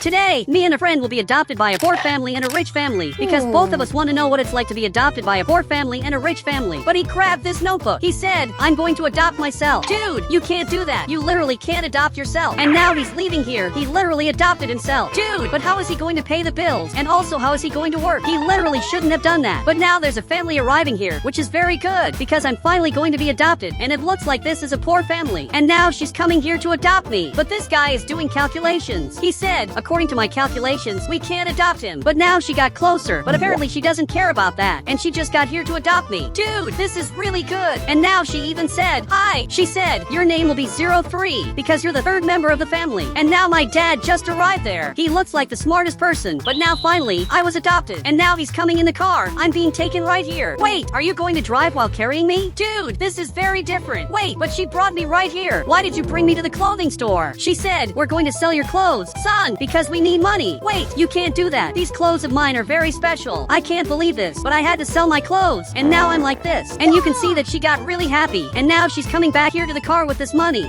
Today, me and a friend will be adopted by a poor family and a rich family because both of us want to know what it's like to be adopted by a poor family and a rich family. But he grabbed this notebook. He said, I'm going to adopt myself. Dude, you can't do that. You literally can't adopt yourself. And now he's leaving here. He literally adopted himself. Dude, but how is he going to pay the bills? And also, how is he going to work? He literally shouldn't have done that. But now there's a family arriving here, which is very good because I'm finally going to be adopted. And it looks like this is a poor family. And now she's coming here to adopt me. But this guy is doing calculations. He said, according to my calculations, we can't adopt him. But now she got closer. But apparently she doesn't care about that. And she just got here to adopt me. Dude, this is really good. And now she even said, hi. She said, your name will be 03 because you're the third member of the family. And now my dad just arrived there. He looks like the smartest person. But now finally, I was adopted. And now he's coming in the car. I'm being taken right here. Wait, are you going to drive while carrying me? Dude, this is very different. Wait, but she brought me right here. Why did you bring me to the clothing store? She said, we're going to sell your clothes, son, because we need money. Wait, you can't do that. These clothes of mine are very special. I can't believe this, but I had to sell my clothes. And now I'm like this. And you can see that she got really happy. And now she's coming back here to the car with this money.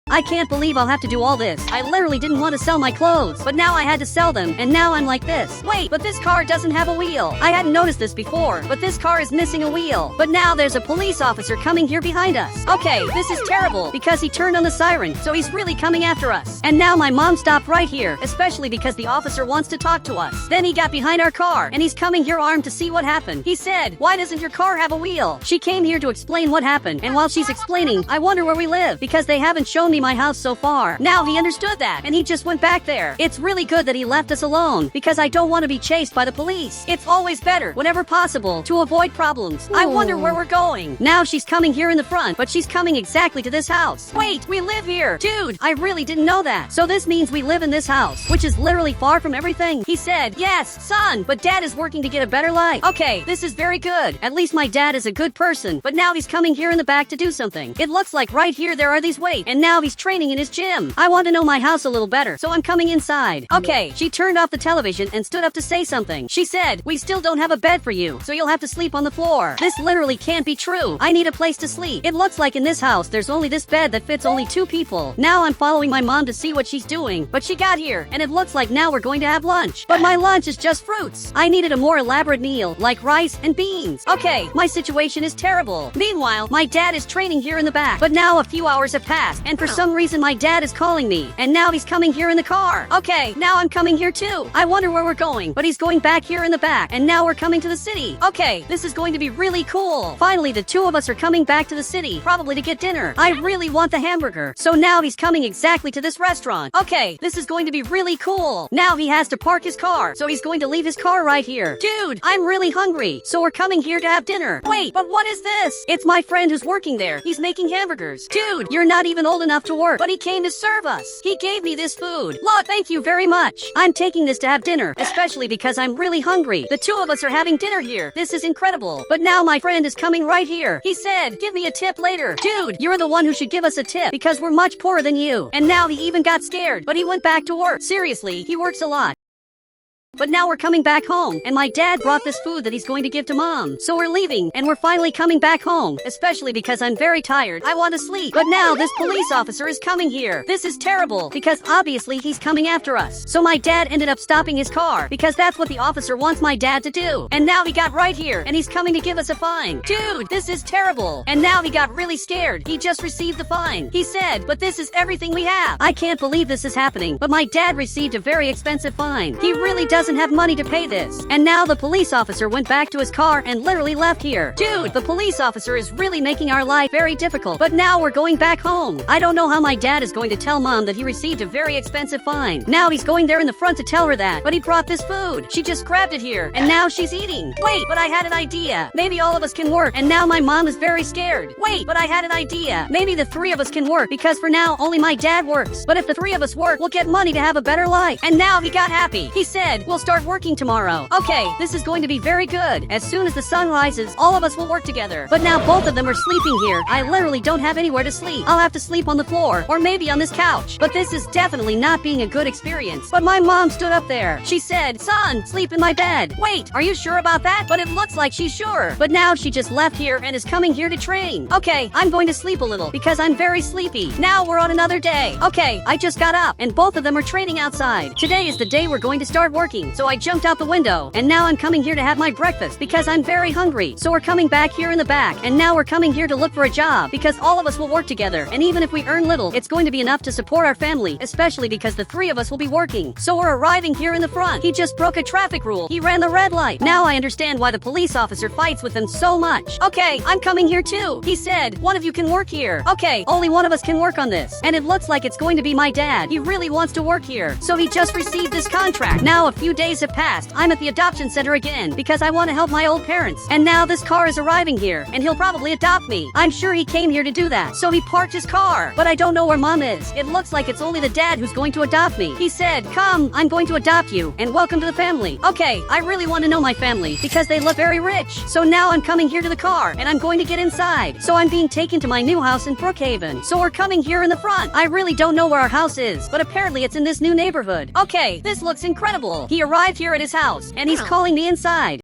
I can't believe I'll have to do all this. I literally didn't want to sell my clothes, but now I had to sell them, and now I'm like this. Wait, but this car doesn't have a wheel. I hadn't noticed this before, but this car is missing a wheel. But now there's a police officer coming here behind us. Okay, this is terrible, because he turned on the siren, so he's really coming after us. And now my mom stopped right here, especially because the officer wants to talk to us. Then he got behind our car, and he's coming here armed to see what happened. He said, why doesn't your car have a wheel? She came here to explain what happened, and while she's explaining, I wonder where we live, because they haven't shown me my house so far. Now he understood that, and he just went back there. It's really good that he left us alone, because I don't want to be chased by the police. It's always better, whenever possible, to avoid problems. I wonder where we're going. Now she's coming here in the front, but she's coming exactly to this house. Wait, we live here. Dude, I really didn't know that. So this means we live in this house, which is literally far from everything. He said, yes, son, but dad is working to get a better life. Okay, this is very good. At least my dad is a good person, but now he's coming here in the back to do something. It looks like right here there are these weights, and now he's training in his gym. I want to know my house a little better, so I'm coming inside. Okay, she turned off the television and stood up to say something. She said, we still don't have a bed for you, so you'll have to sleep on the floor. This literally can't be true. I need a place to sleep. It looks like in this house there's only this bed that fits only 2 people. Now I'm following my mom to see what she's doing, but she got here, and it looks like now we're going to have lunch. But my lunch is just fruits. I needed a more elaborate meal, like rice and beans. Okay, my situation is terrible. Meanwhile, my dad is training here in the back, but now a few hours have passed, and for some reason my dad is calling me, and now he's coming here in the car. Okay, now I'm coming here too. I wonder where we're going, but he's going back here in the back, and now we're coming to the city. Okay, this is going to be really cool. Finally, the 2 of us are coming back to the city, probably to get dinner. I really want the hamburger. So now he's coming exactly to this restaurant. Okay, this is going to be really cool. Now he has to park his car, so he's going to leave his car right here. Dude, I'm really hungry, so we're coming here to have dinner. Wait, but what is this? It's my friend who's working there. He's making hamburgers. Dude, you're not even old enough to work, but he came to serve us. He gave me this food. Look, thank you very much. I'm taking this to have dinner, especially because I'm really hungry. The 2 of us are having dinner here. This is incredible. But now my friend is coming right here. He said, give me a tip later. Dude, you're the one who should give us a tip because we're much poorer than you. And now he even got scared, but he went back to work. Seriously, he works a lot. But now we're coming back home, and my dad brought this food that he's going to give to mom. So we're leaving, and we're finally coming back home, especially because I'm very tired. I want to sleep. But now this police officer is coming here. This is terrible, because obviously he's coming after us. So my dad ended up stopping his car, because that's what the officer wants my dad to do. And now he got right here, and he's coming to give us a fine. Dude, this is terrible. And now he got really scared. He just received the fine. He said, but this is everything we have. I can't believe this is happening, but my dad received a very expensive fine. He really doesn't have money to pay this. And now the police officer went back to his car and literally left here. Dude, the police officer is really making our life very difficult. But now we're going back home. I don't know how my dad is going to tell mom that he received a very expensive fine. Now he's going there in the front to tell her that. But he brought this food. She just grabbed it here. And now she's eating. Wait, but I had an idea. Maybe all of us can work. And now my mom is very scared. Wait, but I had an idea. Maybe the 3 of us can work because for now only my dad works. But if the 3 of us work, we'll get money to have a better life. And now he got happy. He said, we'll will start working tomorrow. Okay, this is going to be very good. As soon as the sun rises, all of us will work together. But now both of them are sleeping here. I literally don't have anywhere to sleep. I'll have to sleep on the floor, or maybe on this couch. But this is definitely not being a good experience. But my mom stood up there. She said, "Son, sleep in my bed." Wait, are you sure about that? But it looks like she's sure. But now she just left here and is coming here to train. Okay, I'm going to sleep a little because I'm very sleepy. Now we're on another day. Okay, I just got up and both of them are training outside. Today is the day we're going to start working. So I jumped out the window and now I'm coming here to have my breakfast because I'm very hungry. So we're coming back here in the back and now we're coming here to look for a job because all of us will work together. And even if we earn little, it's going to be enough to support our family, especially because the three of us will be working. So we're arriving here in the front. He just broke a traffic rule. He ran the red light. Now I understand why the police officer fights with them so much. Okay, I'm coming here too. He said, "One of you can work here." Okay, only one of us can work on this. And it looks like it's going to be my dad. He really wants to work here. So he just received this contract. Now a few days have passed. I'm at the adoption center again because I want to help my old parents. And now this car is arriving here and he'll probably adopt me. I'm sure he came here to do that. So he parked his car. But I don't know where mom is. It looks like it's only the dad who's going to adopt me. He said, "Come, I'm going to adopt you and welcome to the family." Okay, I really want to know my family because they look very rich. So now I'm coming here to the car and I'm going to get inside. So I'm being taken to my new house in Brookhaven. So we're coming here in the front. I really don't know where our house is, but apparently it's in this new neighborhood. Okay, this looks incredible. He arrived here at his house and he's calling me inside.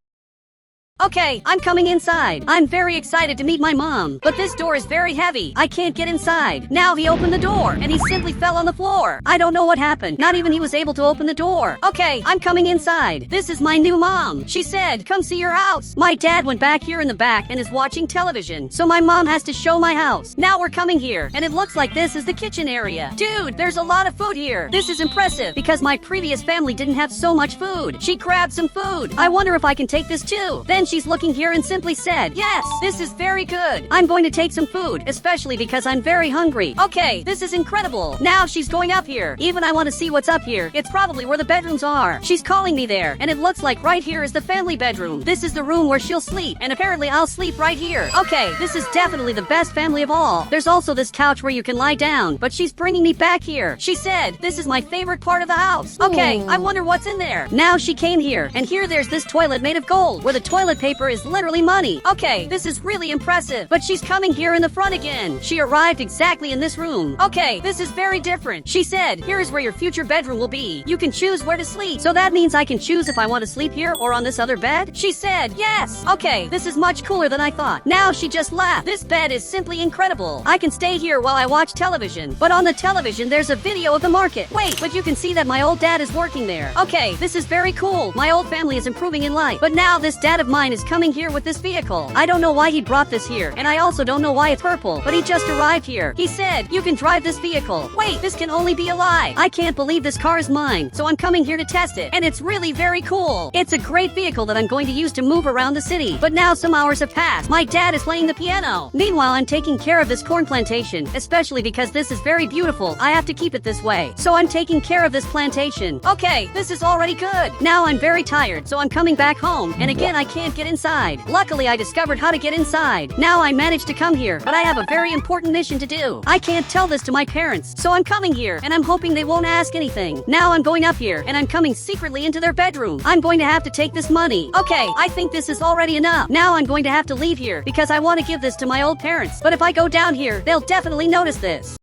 Okay, I'm coming inside. I'm very excited to meet my mom, but this door is very heavy. I can't get inside. Now he opened the door, and he simply fell on the floor. I don't know what happened. Not even he was able to open the door. Okay, I'm coming inside. This is my new mom. She said, "Come see your house." My dad went back here in the back and is watching television, so my mom has to show my house. Now we're coming here, and it looks like this is the kitchen area. Dude, there's a lot of food here. This is impressive, because my previous family didn't have so much food. She grabbed some food. I wonder if I can take this too. Then she's looking here and simply said, "Yes, this is very good. I'm going to take some food, especially because I'm very hungry." Okay, this is incredible. Now she's going up here. Even I want to see what's up here. It's probably where the bedrooms are. She's calling me there, and it looks like right here is the family bedroom. This is the room where she'll sleep, and apparently I'll sleep right here. Okay, this is definitely the best family of all. There's also this couch where you can lie down, but she's bringing me back here. She said, "This is my favorite part of the house." Okay, I wonder what's in there. Now she came here, and here there's this toilet made of gold, where the toilet paper is literally money. Okay, this is really impressive, but she's coming here in the front again. She arrived exactly in this room. Okay, this is very different. She said, "Here is where your future bedroom will be. You can choose where to sleep." So that means I can choose if I want to sleep here or on this other bed? She said, "Yes." Okay, this is much cooler than I thought. Now she just left. This bed is simply incredible. I can stay here while I watch television, but on the television there's a video of the market. Wait, but you can see that my old dad is working there. Okay, this is very cool. My old family is improving in life, but now this dad of mine is coming here with this vehicle. I don't know why he brought this here, and I also don't know why it's purple, but he just arrived here. He said, "You can drive this vehicle." Wait, this can only be a lie. I can't believe this car is mine, so I'm coming here to test it, and it's really very cool. It's a great vehicle that I'm going to use to move around the city. But now some hours have passed. My dad is playing the piano. Meanwhile, I'm taking care of this corn plantation, especially because this is very beautiful. I have to keep it this way. So I'm taking care of this plantation. Okay, this is already good. Now I'm very tired, so I'm coming back home, and again I can't get inside. Luckily, I discovered how to get inside. Now I managed to come here, but I have a very important mission to do. I can't tell this to my parents, so I'm coming here, and I'm hoping they won't ask anything. Now I'm going up here, and I'm coming secretly into their bedroom. I'm going to have to take this money. Okay, I think this is already enough. Now I'm going to have to leave here, because I want to give this to my old parents. But if I go down here, they'll definitely notice this.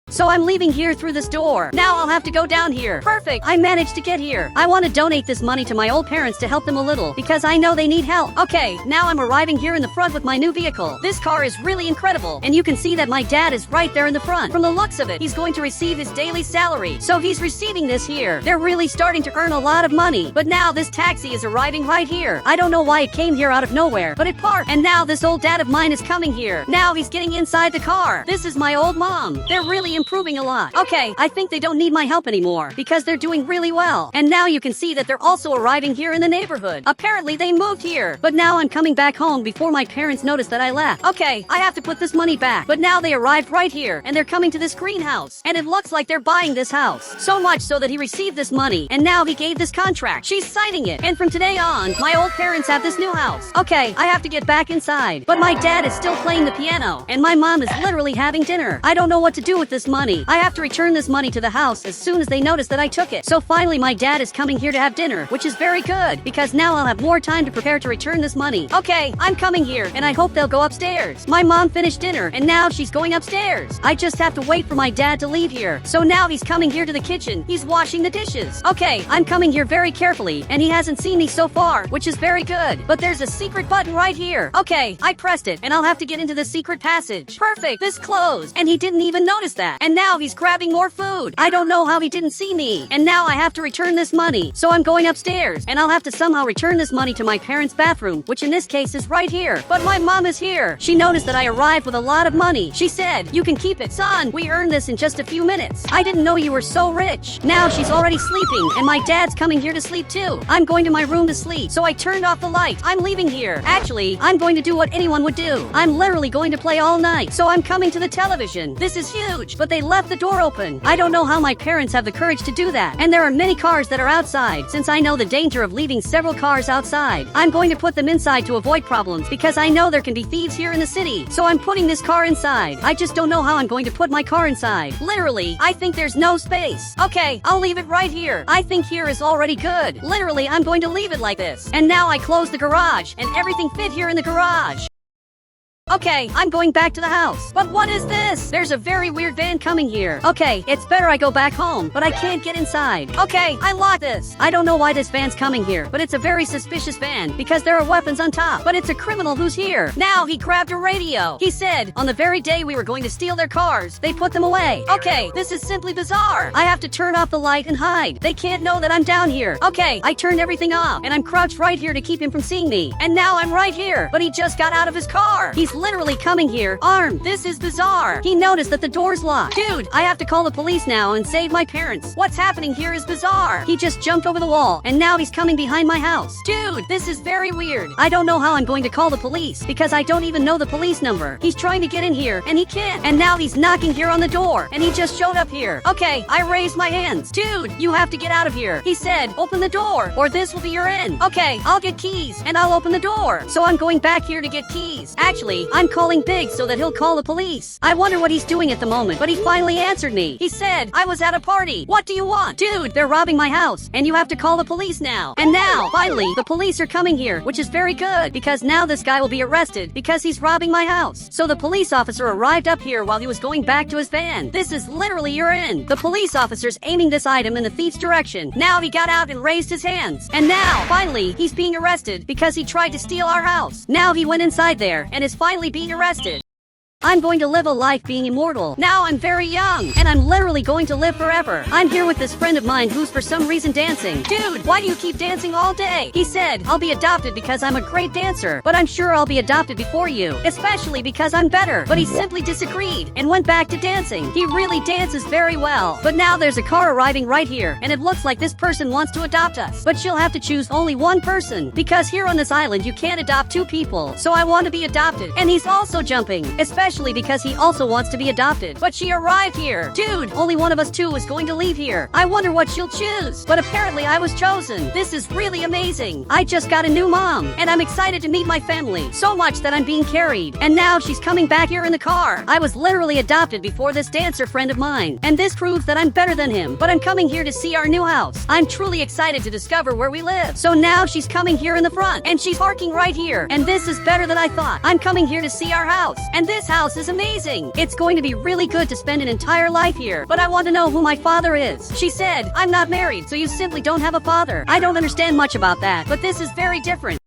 So I'm leaving here through this door. Now I'll have to go down here. Perfect. I managed to get here. I want to donate this money to my old parents to help them a little because I know they need help. Okay, now I'm arriving here in the front with my new vehicle. This car is really incredible, and you can see that my dad is right there in the front. From the looks of it, he's going to receive his daily salary. So he's receiving this here. They're really starting to earn a lot of money. But now this taxi is arriving right here. I don't know why it came here out of nowhere, but it parked. And now this old dad of mine is coming here. Now he's getting inside the car. This is my old mom. They're really improving a lot. Okay, I think they don't need my help anymore because they're doing really well. And now you can see that they're also arriving here in the neighborhood. Apparently they moved here. But now I'm coming back home before my parents notice that I left. Okay, I have to put this money back. But now they arrived right here and they're coming to this greenhouse. And it looks like they're buying this house. So much so that he received this money and now he gave this contract. She's signing it. And from today on, my old parents have this new house. Okay, I have to get back inside. But my dad is still playing the piano and my mom is literally having dinner. I don't know what to do with this money. I have to return this money to the house as soon as they notice that I took it. So finally my dad is coming here to have dinner, which is very good because now I'll have more time to prepare to return this money. Okay, I'm coming here and I hope they'll go upstairs. My mom finished dinner and now she's going upstairs. I just have to wait for my dad to leave here. So now he's coming here to the kitchen. He's washing the dishes. Okay, I'm coming here very carefully and he hasn't seen me so far, which is very good. But there's a secret button right here. Okay, I pressed it and I'll have to get into the secret passage. Perfect, this closed and he didn't even notice that. And now he's grabbing more food. I don't know how he didn't see me. And now I have to return this money. So I'm going upstairs and I'll have to somehow return this money to my parents' bathroom, which in this case is right here. But my mom is here. She noticed that I arrived with a lot of money. She said, "You can keep it, son. We earned this in just a few minutes. I didn't know you were so rich." Now she's already sleeping and my dad's coming here to sleep too. I'm going to my room to sleep. So I turned off the light. I'm leaving here. Actually, I'm going to do what anyone would do. I'm literally going to play all night. So I'm coming to the television. This is huge, but they left the door open. I don't know how my parents have the courage to do that. And there are many cars that are outside. Since I know the danger of leaving several cars outside, I'm going to put them inside to avoid problems because I know there can be thieves here in the city. So I'm putting this car inside. I just don't know how I'm going to put my car inside. Literally, I think there's no space. Okay, I'll leave it right here. I think here is already good. Literally, I'm going to leave it like this. And now I close the garage and everything fit here in the garage. Okay, I'm going back to the house. But what is this? There's a very weird van coming here. Okay, it's better I go back home, but I can't get inside. Okay, I locked this. I don't know why this van's coming here, but it's a very suspicious van because there are weapons on top. But it's a criminal who's here. Now he grabbed a radio. He said, on the very day we were going to steal their cars, they put them away. Okay, this is simply bizarre. I have to turn off the light and hide. They can't know that I'm down here. Okay, I turned everything off and I'm crouched right here to keep him from seeing me. And now I'm right here, but he just got out of his car. He's literally coming here, armed. This is bizarre. He noticed that the door's locked. Dude, I have to call the police now and save my parents. What's happening here is bizarre. He just jumped over the wall, and now he's coming behind my house. Dude, this is very weird. I don't know how I'm going to call the police, because I don't even know the police number. He's trying to get in here, and he can't. And now he's knocking here on the door, and he just showed up here. Okay, I raised my hands. Dude, you have to get out of here. He said, open the door, or this will be your end. Okay, I'll get keys, and I'll open the door. So I'm going back here to get keys. Actually, I'm calling Big so that he'll call the police. I wonder what he's doing at the moment, but he finally answered me. He said, I was at a party. What do you want? Dude, they're robbing my house, and you have to call the police now. And now, finally, the police are coming here, which is very good, because now this guy will be arrested because he's robbing my house. So the police officer arrived up here while he was going back to his van. This is literally your end. The police officer's aiming this item in the thief's direction. Now he got out and raised his hands. And now, finally, he's being arrested because he tried to steal our house. Now he went inside there and is finally being arrested. I'm going to live a life being immortal. Now I'm very young, and I'm literally going to live forever. I'm here with this friend of mine who's for some reason dancing. Dude, why do you keep dancing all day? He said, I'll be adopted because I'm a great dancer, but I'm sure I'll be adopted before you, especially because I'm better. But he simply disagreed and went back to dancing. He really dances very well. But now there's a car arriving right here, and it looks like this person wants to adopt us. But she'll have to choose only one person, because here on this island you can't adopt two people. So I want to be adopted. And he's also jumping, especially because he also wants to be adopted. But she arrived here. Dude, only one of us two is going to leave here. I wonder what she'll choose. But apparently I was chosen. This is really amazing. I just got a new mom, and I'm excited to meet my family. So much that I'm being carried. And now she's coming back here in the car. I was literally adopted before this dancer friend of mine. And this proves that I'm better than him. But I'm coming here to see our new house. I'm truly excited to discover where we live. So now she's coming here in the front. And she's parking right here. And this is better than I thought. I'm coming here to see our house. And this house is amazing. It's going to be really good to spend an entire life here. But I want to know who my father is. She said, I'm not married, so you simply don't have a father. I don't understand much about that, but this is very different.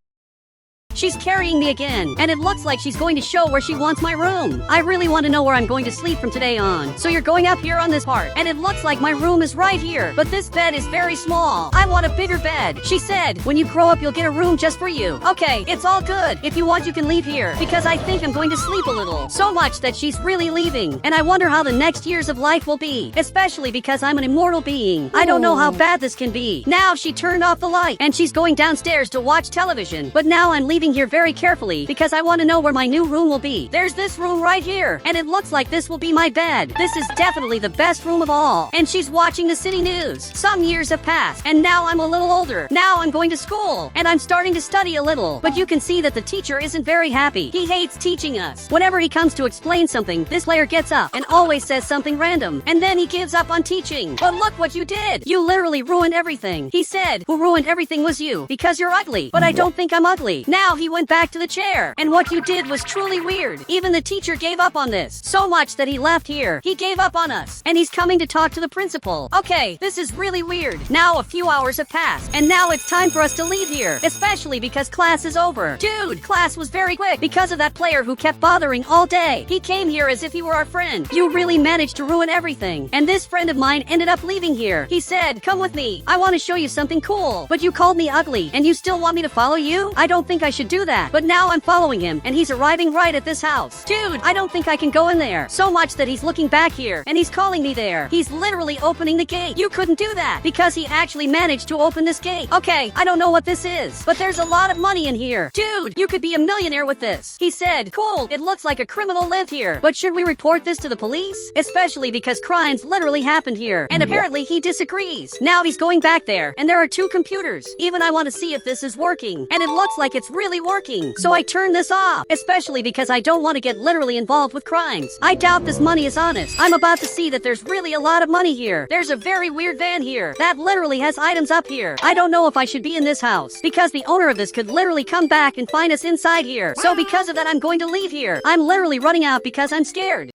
She's carrying me again, and it looks like she's going to show where she wants my room. I really want to know where I'm going to sleep from today on. So you're going up here on this part, and it looks like my room is right here, but this bed is very small. I want a bigger bed. She said, when you grow up, you'll get a room just for you. Okay, it's all good. If you want, you can leave here, because I think I'm going to sleep a little. So much that she's really leaving, and I wonder how the next years of life will be, especially because I'm an immortal being. I don't know how bad this can be. Now she turned off the light, and she's going downstairs to watch television, but now I'm leaving leaving here very carefully because I want to know where my new room will be. There's this room right here, and it looks like this will be my bed. This is definitely the best room of all. And she's watching the city news. Some years have passed, and now I'm a little older. Now I'm going to school, and I'm starting to study a little. But you can see that the teacher isn't very happy. He hates teaching us. Whenever he comes to explain something, this player gets up and always says something random, and then he gives up on teaching. But look what you did. You literally ruined everything. He said, who ruined everything was you, because you're ugly. But I don't think I'm ugly. Now he went back to the chair, and what you did was truly weird. Even the teacher gave up on this. So much that he left here. He gave up on us, and he's coming to talk to the principal. Okay, this is really weird. Now a few hours have passed, and now it's time for us to leave here, especially because class is over. Dude, class was very quick because of that player who kept bothering all day. He came here as if he were our friend. You really managed to ruin everything. And this friend of mine ended up leaving here. He said, come with me. I want to show you something cool. But you called me ugly, and you still want me to follow you? I don't think I should do that. But now I'm following him, and he's arriving right at this house. Dude, I don't think I can go in there. So much that he's looking back here, and he's calling me there. He's literally opening the gate. You couldn't do that, because he actually managed to open this gate. Okay, I don't know what this is, but there's a lot of money in here. Dude, you could be a millionaire with this. He said, cool, it looks like a criminal lived here. But should we report this to the police? Especially because crimes literally happened here. And apparently he disagrees. Now he's going back there, and there are 2 computers. Even I want to see if this is working. And it looks like it's really working. So I turn this off, especially because I don't want to get literally involved with crimes. I doubt this money is honest. I'm about to see that there's really a lot of money here. There's a very weird van here that literally has items up here. I don't know if I should be in this house because the owner of this could literally come back and find us inside here. So because of that, I'm going to leave here. I'm literally running out because I'm scared.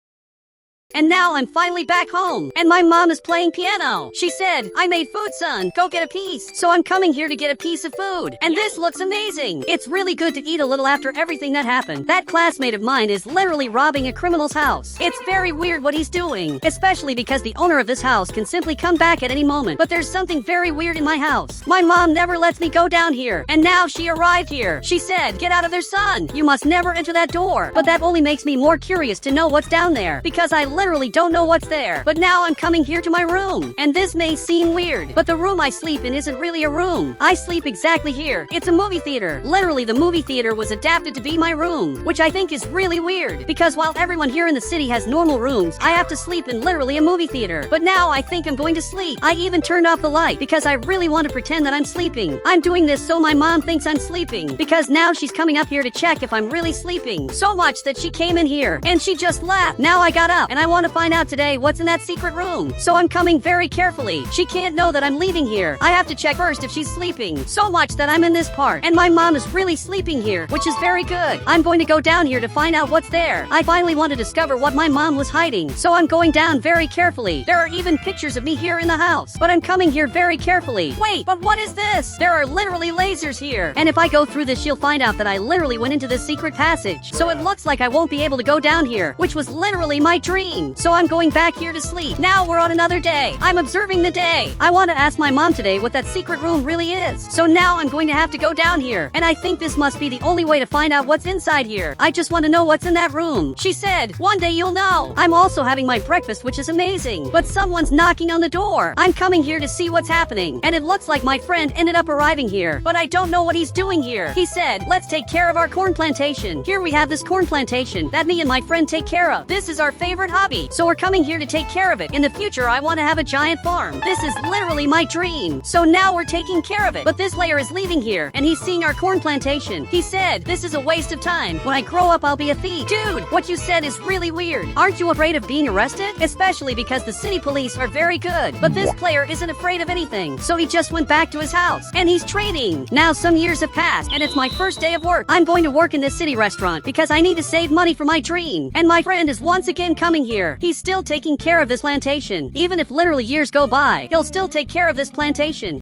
And now I'm finally back home, and my mom is playing piano. She said, I made food, son. Go get a piece. So I'm coming here to get a piece of food. And this looks amazing. It's really good to eat a little after everything that happened. That classmate of mine is literally robbing a criminal's house. It's very weird what he's doing, especially because the owner of this house can simply come back at any moment. But there's something very weird in my house. My mom never lets me go down here, and now she arrived here. She said, get out of there, son. You must never enter that door. But that only makes me more curious to know what's down there, because I literally don't know what's there. But now I'm coming here to my room, and this may seem weird, but the room I sleep in isn't really a room. I sleep exactly here. It's a movie theater. Literally, the movie theater was adapted to be my room, which I think is really weird, because while everyone here in the city has normal rooms, I have to sleep in literally a movie theater. But now I think I'm going to sleep. I even turned off the light because I really want to pretend that I'm sleeping. I'm doing this so my mom thinks I'm sleeping, because now she's coming up here to check if I'm really sleeping. So much that she came in here, and she just left. Now I got up, and I want to find out today what's in that secret room. So I'm coming very carefully. She can't know that I'm leaving here. I have to check first if she's sleeping. So much that I'm in this part, and my mom is really sleeping here, which is very good. I'm going to go down here to find out what's there. I finally want to discover what my mom was hiding. So I'm going down very carefully. There are even pictures of me here in the house, but I'm coming here very carefully. Wait, but what is this? There are literally lasers here. And if I go through this, she'll find out that I literally went into this secret passage. So it looks like I won't be able to go down here, which was literally my dream. So I'm going back here to sleep. Now we're on another day. I'm observing the day. I want to ask my mom today what that secret room really is. So now I'm going to have to go down here. And I think this must be the only way to find out what's inside here. I just want to know what's in that room. She said, one day you'll know. I'm also having my breakfast, which is amazing. But someone's knocking on the door. I'm coming here to see what's happening. And it looks like my friend ended up arriving here. But I don't know what he's doing here. He said, let's take care of our corn plantation. Here we have this corn plantation that me and my friend take care of. This is our favorite hobby. So we're coming here to take care of it. In the future, I want to have a giant farm. This is literally my dream. So now we're taking care of it. But this player is leaving here, and he's seeing our corn plantation. He said, this is a waste of time. When I grow up, I'll be a thief. Dude, what you said is really weird. Aren't you afraid of being arrested? Especially because the city police are very good. But this player isn't afraid of anything. So he just went back to his house, and he's trading. Now some years have passed, and it's my first day of work. I'm going to work in this city restaurant because I need to save money for my dream. And my friend is once again coming here. He's still taking care of this plantation. Even if literally years go by, he'll still take care of this plantation.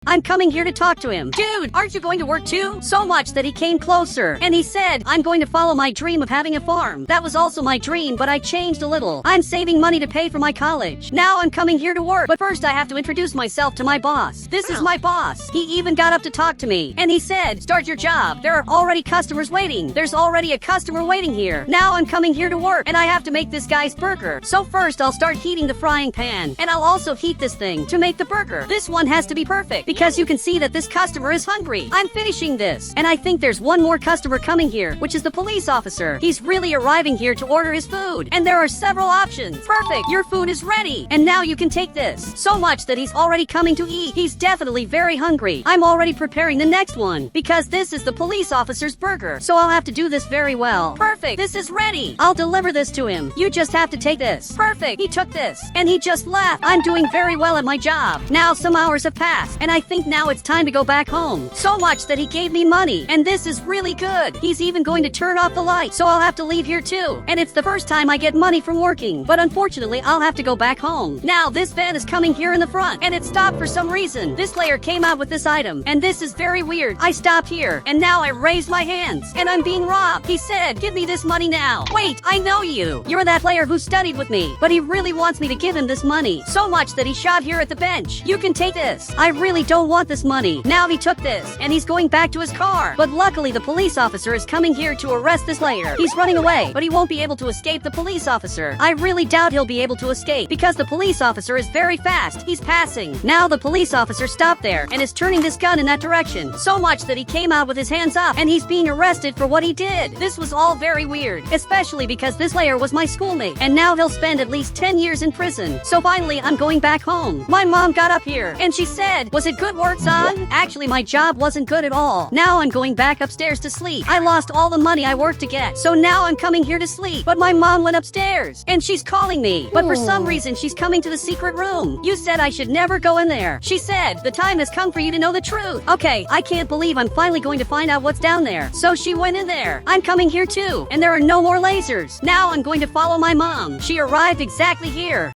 I'm coming here to talk to him. Dude, aren't you going to work too? So much that he came closer, and he said, I'm going to follow my dream of having a farm. That was also my dream, but I changed a little. I'm saving money to pay for my college. Now I'm coming here to work, but first I have to introduce myself to my boss. This is my boss. He even got up to talk to me, and he said, start your job. There are already customers waiting. There's already a customer waiting here. Now I'm coming here to work, and I have to make this guy's burger. So first I'll start heating the frying pan, and I'll also heat this thing to make the burger. This one has to be perfect, because you can see that this customer is hungry. I'm finishing this. And I think there's one more customer coming here, which is the police officer. He's really arriving here to order his food. And there are several options. Perfect. Your food is ready. And now you can take this. So much that he's already coming to eat. He's definitely very hungry. I'm already preparing the next one because this is the police officer's burger. So I'll have to do this very well. Perfect. This is ready. I'll deliver this to him. You just have to take this. Perfect. He took this and he just left. I'm doing very well at my job. Now some hours have passed and I think now it's time to go back home. So much that he gave me money and this is really good. He's even going to turn off the light. So I'll have to leave here too. And it's the first time I get money from working. But unfortunately I'll have to go back home. Now this van is coming here in the front and it stopped for some reason. This player came out with this item and this is very weird. I stopped here and now I raised my hands and I'm being robbed. He said, give me this money now. Wait, I know you. You're that player who studied with me, but he really wants me to give him this money. So much that he shot here at the bench. You can take this. I really don't want this money. Now he took this and he's going back to his car. But luckily the police officer is coming here to arrest this player. He's running away, but he won't be able to escape the police officer. I really doubt he'll be able to escape because the police officer is very fast. He's passing. Now the police officer stopped there and is turning this gun in that direction. So much that he came out with his hands up and he's being arrested for what he did. This was all very weird, especially because this player was my schoolmate and now he'll spend at least 10 years in prison. So finally I'm going back home. My mom got up here and she said, was it good work, son? Actually, my job wasn't good at all. Now I'm going back upstairs to sleep. I lost all the money I worked to get. So now I'm coming here to sleep. But my mom went upstairs and she's calling me. But for some reason she's coming to the secret room. You said I should never go in there. She said, the time has come for you to know the truth. Okay, I can't believe I'm finally going to find out what's down there. So she went in there. I'm coming here too. And there are no more lasers. Now I'm going to follow my mom. She arrived exactly here.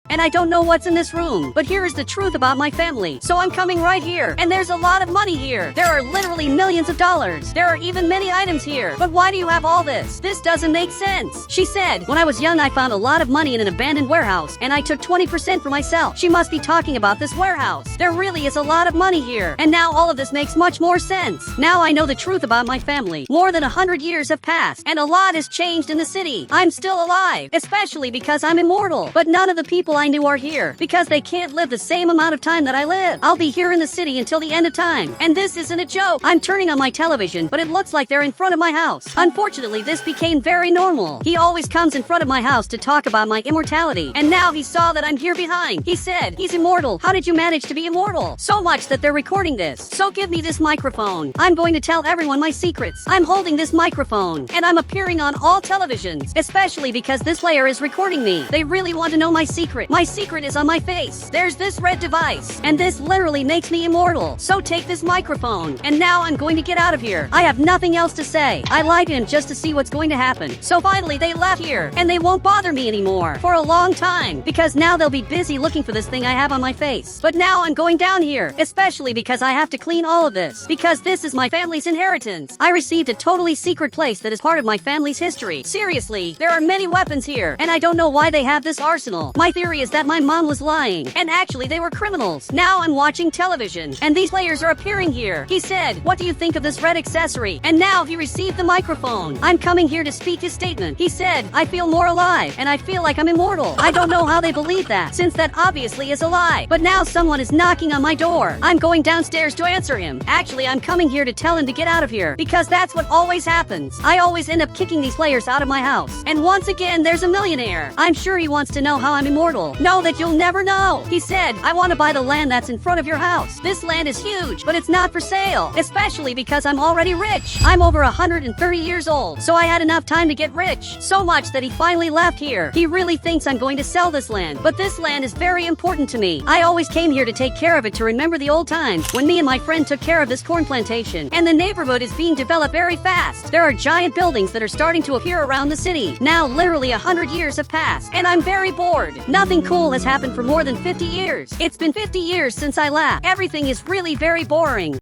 And I don't know what's in this room, but here is the truth about my family. So I'm coming right here, and there's a lot of money here. There are literally millions of dollars. There are even many items here. But why do you have all this? This doesn't make sense. She said, when I was young I found a lot of money in an abandoned warehouse, and I took 20% for myself. She must be talking about this warehouse. There really is a lot of money here. And now all of this makes much more sense. Now I know the truth about my family. More than 100 years have passed, and a lot has changed in the city. I'm still alive, especially because I'm immortal. But none of the people I knew are here because they can't live the same amount of time that I live. I'll be here in the city until the end of time. And this isn't a joke. I'm turning on my television, but it looks like they're in front of my house. Unfortunately, this became very normal. He always comes in front of my house to talk about my immortality. And now he saw that I'm here behind. He said, he's immortal. How did you manage to be immortal? So much that they're recording this. So give me this microphone. I'm going to tell everyone my secrets. I'm holding this microphone and I'm appearing on all televisions, especially because this player is recording me. They really want to know my secret. My secret is on my face. There's this red device, and this literally makes me immortal. So take this microphone, and now I'm going to get out of here. I have nothing else to say. I lied to him just to see what's going to happen. So finally they left here, and they won't bother me anymore for a long time, because now they'll be busy looking for this thing I have on my face. But now I'm going down here, especially because I have to clean all of this, because this is my family's inheritance. I received a totally secret place that is part of my family's history. Seriously, there are many weapons here, and I don't know why they have this arsenal. My theory is that my mom was lying, and actually they were criminals. Now I'm watching television, and these players are appearing here. He said, what do you think of this red accessory? And now he received the microphone. I'm coming here to speak his statement. He said, I feel more alive, and I feel like I'm immortal. I don't know how they believe that, since that obviously is a lie. But now someone is knocking on my door. I'm going downstairs to answer him. Actually, I'm coming here to tell him to get out of here, because that's what always happens. I always end up kicking these players out of my house. And once again, there's a millionaire. I'm sure he wants to know how I'm immortal. Know that you'll never know. He said, I want to buy the land that's in front of your house. This land is huge, but it's not for sale, especially because I'm already rich. I'm over 130 years old, so I had enough time to get rich. So much that he finally left here. He really thinks I'm going to sell this land, but this land is very important to me. I always came here to take care of it to remember the old times when me and my friend took care of this corn plantation. And the neighborhood is being developed very fast. There are giant buildings that are starting to appear around the city. Now literally 100 years have passed, and I'm very bored. Nothing cool has happened for more than 50 years. It's been 50 years since I left. Everything is really very boring.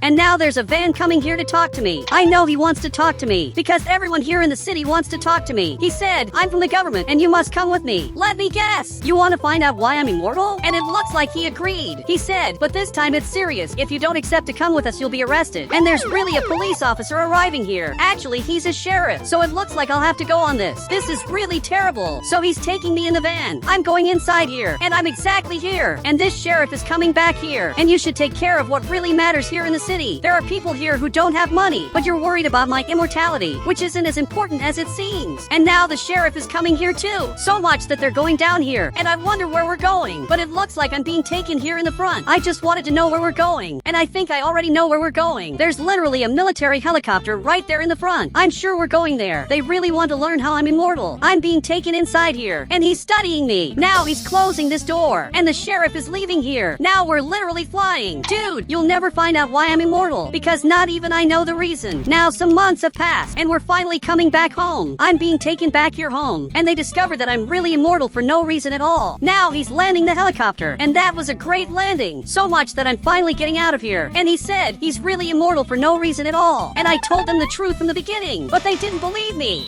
And now there's a van coming here to talk to me. I know he wants to talk to me because everyone here in the city wants to talk to me. He said, I'm from the government and you must come with me. Let me guess. You want to find out why I'm immortal? And it looks like he agreed. He said, but this time it's serious. If you don't accept to come with us, you'll be arrested. And there's really a police officer arriving here. Actually, he's a sheriff. So it looks like I'll have to go on this. This is really terrible. So he's taking me in the van. I'm going inside here and I'm exactly here. And this sheriff is coming back here. And you should take care of what really matters here in the city. There are people here who don't have money, but you're worried about my immortality, which isn't as important as it seems. And now the sheriff is coming here too. So much that they're going down here. And I wonder where we're going. But it looks like I'm being taken here in the front. I just wanted to know where we're going. And I think I already know where we're going. There's literally a military helicopter right there in the front. I'm sure we're going there. They really want to learn how I'm immortal. I'm being taken inside here. And he's studying me. Now he's closing this door. And the sheriff is leaving here. Now we're literally flying. Dude, you'll never find out why I'm immortal. Because not even I know the reason. Now some months have passed. And we're finally coming back home. I'm being taken back here home. And they discovered that I'm really immortal for no reason at all. Now he's landing the helicopter. And that was a great landing. So much that I'm finally getting out of here. And he said he's really immortal for no reason at all. And I told them the truth from the beginning. But they didn't believe me.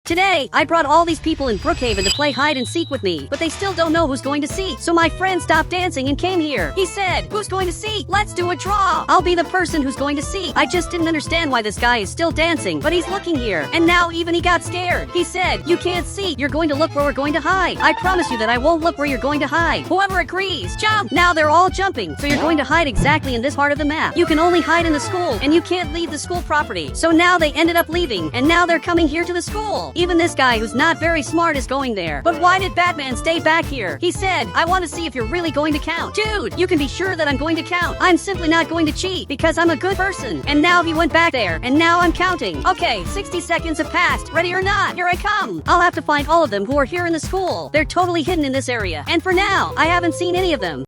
Today, I brought all these people in Brookhaven to play hide and seek with me, but they still don't know who's going to seek. So my friend stopped dancing and came here. He said, who's going to seek? Let's do a draw. I'll be the person who's going to seek. I just didn't understand why this guy is still dancing, but he's looking here. And now even he got scared. He said, you can't seek. You're going to look where we're going to hide. I promise you that I won't look where you're going to hide. Whoever agrees, jump. Now they're all jumping. So you're going to hide exactly in this part of the map. You can only hide in the school, and you can't leave the school property. So now they ended up leaving, and now they're coming here to the school. Even this guy who's not very smart is going there. But why did Batman stay back here? He said, I want to see if you're really going to count. Dude, you can be sure that I'm going to count. I'm simply not going to cheat because I'm a good person. And now he went back there, and now I'm counting. Okay, 60 seconds have passed. Ready or not, here I come. I'll have to find all of them who are here in the school. They're totally hidden in this area. And for now, I haven't seen any of them.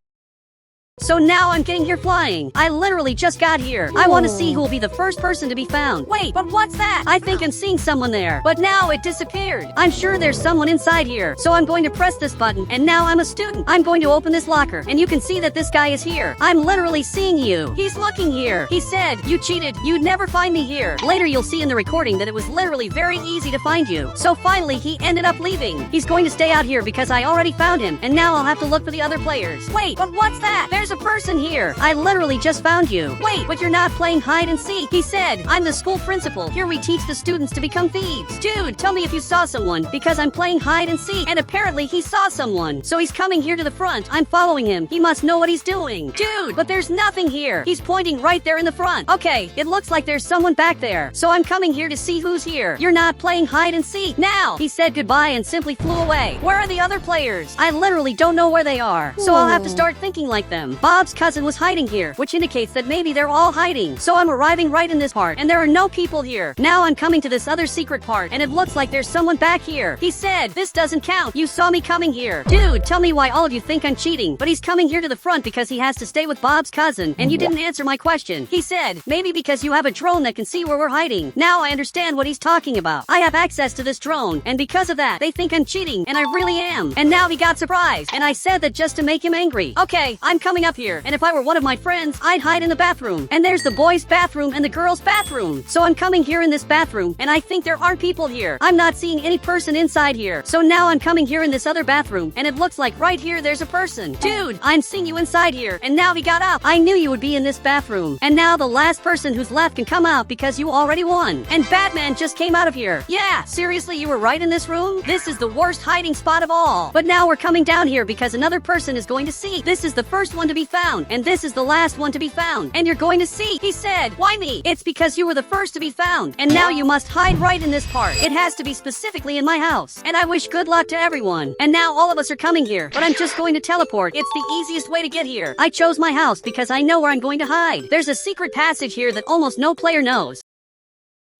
So now I'm getting here flying. I literally just got here. I want to see who will be the first person to be found. Wait, but what's that? I think I'm seeing someone there. But now it disappeared. I'm sure there's someone inside here. So I'm going to press this button, and now I'm a student. I'm going to open this locker, and you can see that this guy is here. I'm literally seeing you. He's looking here. He said, you cheated. You'd never find me here. Later you'll see in the recording that it was literally very easy to find you. So finally he ended up leaving. He's going to stay out here because I already found him, and now I'll have to look for the other players. Wait, but what's that? There's a person here. I literally just found you. Wait, but you're not playing hide and seek. He said, I'm the school principal. Here we teach the students to become thieves. Dude, tell me if you saw someone because I'm playing hide and seek. And apparently he saw someone. So he's coming here to the front. I'm following him. He must know what he's doing. Dude, but there's nothing here. He's pointing right there in the front. Okay, it looks like there's someone back there. So I'm coming here to see who's here. You're not playing hide and seek. Now, he said goodbye and simply flew away. Where are the other players? I literally don't know where they are. So I'll have to start thinking like them. Bob's cousin was hiding here, which indicates that maybe they're all hiding. So I'm arriving right in this part, and there are no people here. Now I'm coming to this other secret part, and it looks like there's someone back here. He said, this doesn't count. You saw me coming here. Dude, tell me why all of you think I'm cheating, but he's coming here to the front because he has to stay with Bob's cousin, and you didn't answer my question. He said, maybe because you have a drone that can see where we're hiding. Now I understand what he's talking about. I have access to this drone, and because of that, they think I'm cheating, and I really am. And now he got surprised, and I said that just to make him angry. Okay, I'm coming up here, and if I were one of my friends, I'd hide in the bathroom. And there's the boys' bathroom and the girls' bathroom. So I'm coming here in this bathroom, and I think there aren't people here. I'm not seeing any person inside here. So now I'm coming here in this other bathroom, and it looks like right here there's a person. Dude, I'm seeing you inside here, and now he got up. I knew you would be in this bathroom. And now the last person who's left can come out because you already won. And Batman just came out of here. Yeah, seriously, you were right in this room? This is the worst hiding spot of all. But now we're coming down here because another person is going to see. This is the first one to be found, and this is the last one to be found. And you're going to see. He said, why me? It's because you were the first to be found. And now you must hide right in this part. It has to be specifically in my house. And I wish good luck to everyone. And now all of us are coming here, but I'm just going to teleport. It's the easiest way to get here. I chose my house because I know where I'm going to hide. There's a secret passage here that almost no player knows.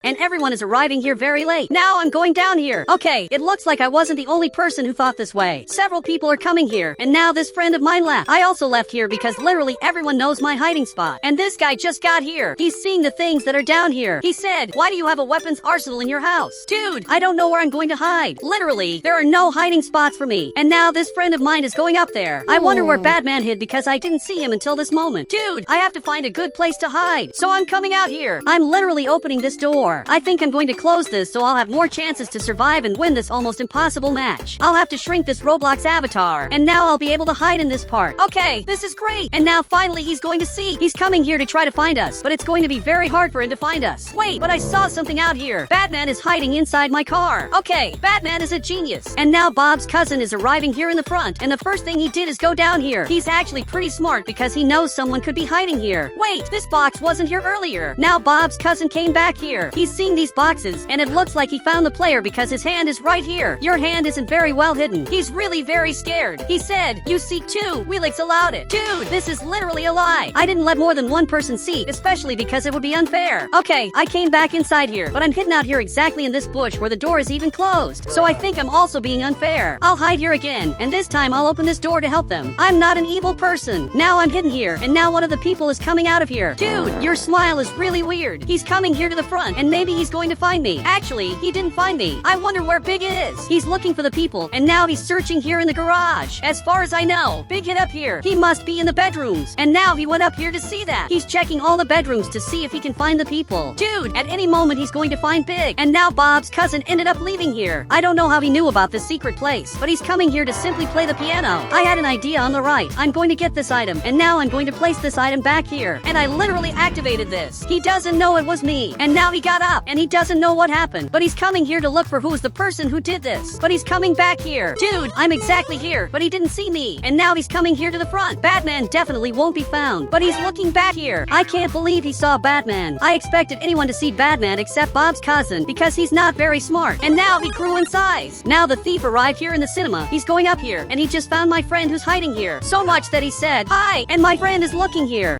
And everyone is arriving here very late. Now I'm going down here. Okay, it looks like I wasn't the only person who thought this way. Several people are coming here, and now this friend of mine left. I also left here because literally everyone knows my hiding spot. And this guy just got here. He's seeing the things that are down here. He said, "Why do you have a weapons arsenal in your house?" Dude, I don't know where I'm going to hide. Literally, there are no hiding spots for me. And now this friend of mine is going up there. I wonder where Batman hid because I didn't see him until this moment. Dude, I have to find a good place to hide. So I'm coming out here. I'm literally opening this door. I think I'm going to close this so I'll have more chances to survive and win this almost impossible match. I'll have to shrink this Roblox avatar, and now I'll be able to hide in this part. Okay, this is great. And now finally he's going to see. He's coming here to try to find us, but it's going to be very hard for him to find us. Wait, but I saw something out here. Batman is hiding inside my car. Okay, Batman is a genius. And now Bob's cousin is arriving here in the front, and the first thing he did is go down here. He's actually pretty smart because he knows someone could be hiding here. Wait, this box wasn't here earlier. Now Bob's cousin came back here. He's seeing these boxes, and it looks like he found the player because his hand is right here. Your hand isn't very well hidden. He's really very scared. He said, "You see too, Wheelix allowed it." Dude, this is literally a lie. I didn't let more than one person see, especially because it would be unfair. Okay, I came back inside here, but I'm hidden out here exactly in this bush where the door is even closed. So I think I'm also being unfair. I'll hide here again, and this time I'll open this door to help them. I'm not an evil person. Now I'm hidden here, and now one of the people is coming out of here. Dude, your smile is really weird. He's coming here to the front, and maybe he's going to find me. Actually, he didn't find me. I wonder where Big is. He's looking for the people, and now he's searching here in the garage. As far as I know, Big hid up here. He must be in the bedrooms, and now he went up here to see that. He's checking all the bedrooms to see if he can find the people. Dude, at any moment he's going to find Big. And now Bob's cousin ended up leaving here. I don't know how he knew about this secret place, but he's coming here to simply play the piano. I had an idea on the right. I'm going to get this item, and now I'm going to place this item back here. And I literally activated this. He doesn't know it was me. And now he got up, and he doesn't know what happened. But he's coming here to look for who's the person who did this. But he's coming back here. Dude, I'm exactly here, but he didn't see me. And now he's coming here to the front. Batman definitely won't be found, but he's looking back here. I can't believe he saw Batman. I expected anyone to see Batman except Bob's cousin because he's not very smart. And now he grew in size. Now the thief arrived here in the cinema. He's going up here, and he just found my friend who's hiding here. So much that he said, "Hi," and my friend is looking here.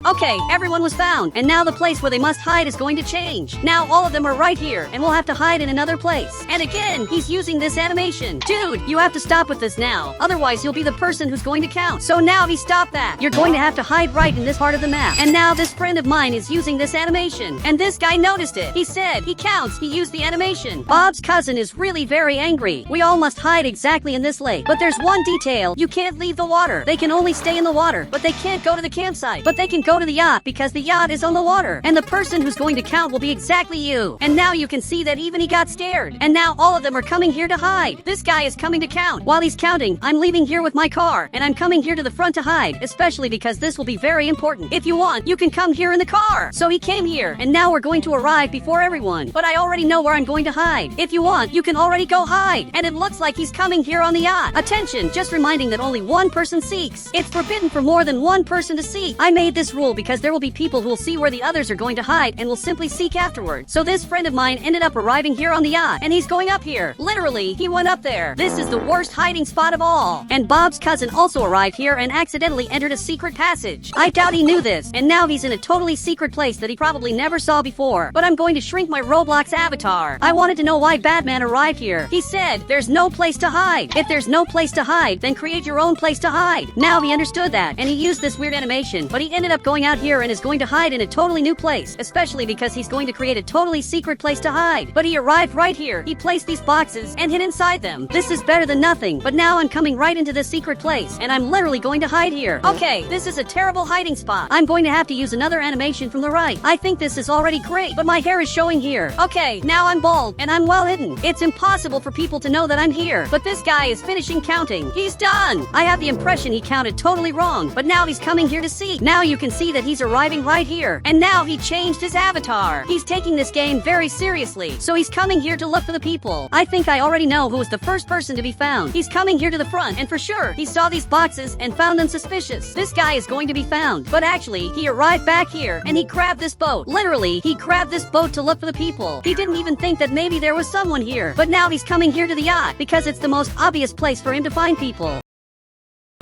Okay, everyone was found, and now the place where they must hide is going to change. Now all of them are right here, and we'll have to hide in another place. And again, he's using this animation. Dude, you have to stop with this now. Otherwise, you'll be the person who's going to count. So now he stopped that. You're going to have to hide right in this part of the map. And now this friend of mine is using this animation. And this guy noticed it. He said, he counts, he used the animation. Bob's cousin is really very angry. We all must hide exactly in this lake. But there's one detail. You can't leave the water. They can only stay in the water, but they can't go to the campsite. But they can go to the yacht because the yacht is on the water. And the person who's going to count will be exactly you. And now you can see that even he got scared. And now all of them are coming here to hide. This guy is coming to count. While he's counting, I'm leaving here with my car. And I'm coming here to the front to hide, especially because this will be very important. If you want, you can come here in the car. So he came here, and now we're going to arrive before everyone. But I already know where I'm going to hide. If you want, you can already go hide. And it looks like he's coming here on the yacht. Attention, just reminding that only one person seeks. It's forbidden for more than one person to seek. I made this rule because there will be people who will see where the others are going to hide and will simply seek afterward. So this friend of mine ended up arriving here on the yacht, and he's going up here. Literally, he went up there. This is the worst hiding spot of all. And Bob's cousin also arrived here and accidentally entered a secret passage. I doubt he knew this, and now he's in a totally secret place that he probably never saw before. But I'm going to shrink my Roblox avatar. I wanted to know why Batman arrived here. He said, there's no place to hide. If there's no place to hide, then create your own place to hide. Now he understood that, and he used this weird animation, but he ended up going out here and is going to hide in a totally new place, especially because he's going to create a totally secret place to hide. But he arrived right here. He placed these boxes and hid inside them. This is better than nothing, but now I'm coming right into this secret place, and I'm literally going to hide here. Okay, this is a terrible hiding spot. I'm going to have to use another animation from the right. I think this is already great, but my hair is showing here. Okay, now I'm bald, and I'm well hidden. It's impossible for people to know that I'm here, but this guy is finishing counting. He's done. I have the impression he counted totally wrong, but now he's coming here to see. Now you can see that he's arriving right here. And now he changed his avatar. He's taking this game very seriously. So he's coming here to look for the people. I think I already know who was the first person to be found. He's coming here to the front, and for sure, he saw these boxes and found them suspicious. This guy is going to be found. But actually, he arrived back here, and he grabbed this boat. Literally, he grabbed this boat to look for the people. He didn't even think that maybe there was someone here. But now he's coming here to the yacht, because it's the most obvious place for him to find people.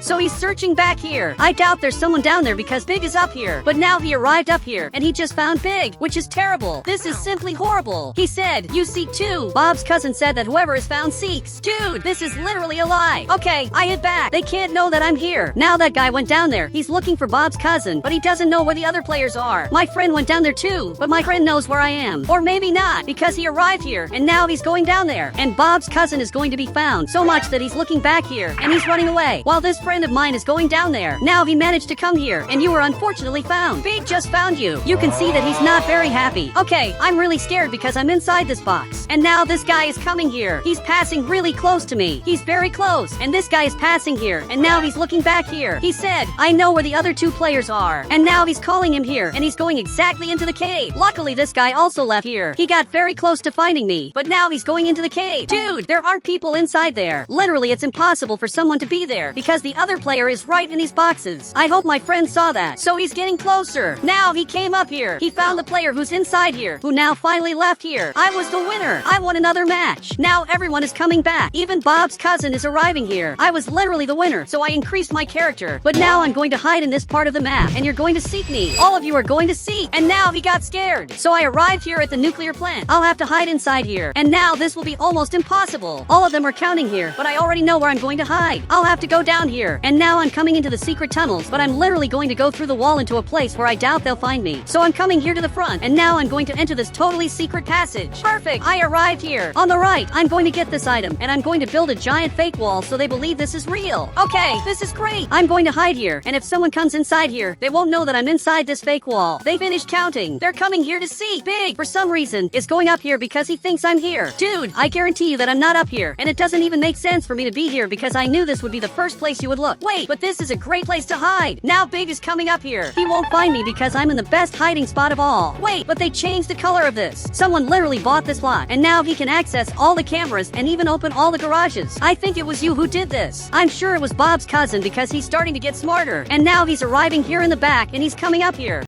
So he's searching back here. I doubt there's someone down there because Big is up here. But now he arrived up here and he just found Big, which is terrible. This is simply horrible. He said, "You seek too." Bob's cousin said that whoever is found seeks. Dude, this is literally a lie. Okay, I hit back. They can't know that I'm here. Now that guy went down there. He's looking for Bob's cousin, but he doesn't know where the other players are. My friend went down there too, but my friend knows where I am. Or maybe not, because he arrived here and now he's going down there. And Bob's cousin is going to be found so much that he's looking back here and he's running away while this friend of mine is going down there. Now he managed to come here and you were unfortunately found. Big just found you. You can see that he's not very happy. Okay, I'm really scared because I'm inside this box. And now this guy is coming here. He's passing really close to me. He's very close. And this guy is passing here. And now he's looking back here. He said, "I know where the other two players are." And now he's calling him here. And he's going exactly into the cave. Luckily, this guy also left here. He got very close to finding me. But now he's going into the cave. Dude, there aren't people inside there. Literally, it's impossible for someone to be there because the other player is right in these boxes. I hope my friend saw that. So he's getting closer. Now he came up here. He found the player who's inside here, who now finally left here. I was the winner. I won another match. Now everyone is coming back. Even Bob's cousin is arriving here. I was literally the winner, so I increased my character. But now I'm going to hide in this part of the map, and you're going to seek me. All of you are going to seek. And now he got scared. So I arrived here at the nuclear plant. I'll have to hide inside here. And now this will be almost impossible. All of them are counting here, but I already know where I'm going to hide. I'll have to go down here. And now I'm coming into the secret tunnels, but I'm literally going to go through the wall into a place where I doubt they'll find me. So I'm coming here to the front, and now I'm going to enter this totally secret passage. Perfect. I arrived here. On the right, I'm going to get this item, and I'm going to build a giant fake wall so they believe this is real. Okay, this is great. I'm going to hide here, and if someone comes inside here, they won't know that I'm inside this fake wall. They finished counting. They're coming here to see. Big, for some reason, is going up here because he thinks I'm here. Dude, I guarantee you that I'm not up here, and it doesn't even make sense for me to be here because I knew this would be the first place you would look. Wait, but this is a great place to hide. Now Big is coming up here. He won't find me because I'm in the best hiding spot of all. Wait, but they changed the color of this. Someone literally bought this lot, and now he can access all the cameras and even open all the garages. I think it was you who did this. I'm sure it was Bob's cousin because he's starting to get smarter. And now he's arriving here in the back and he's coming up here.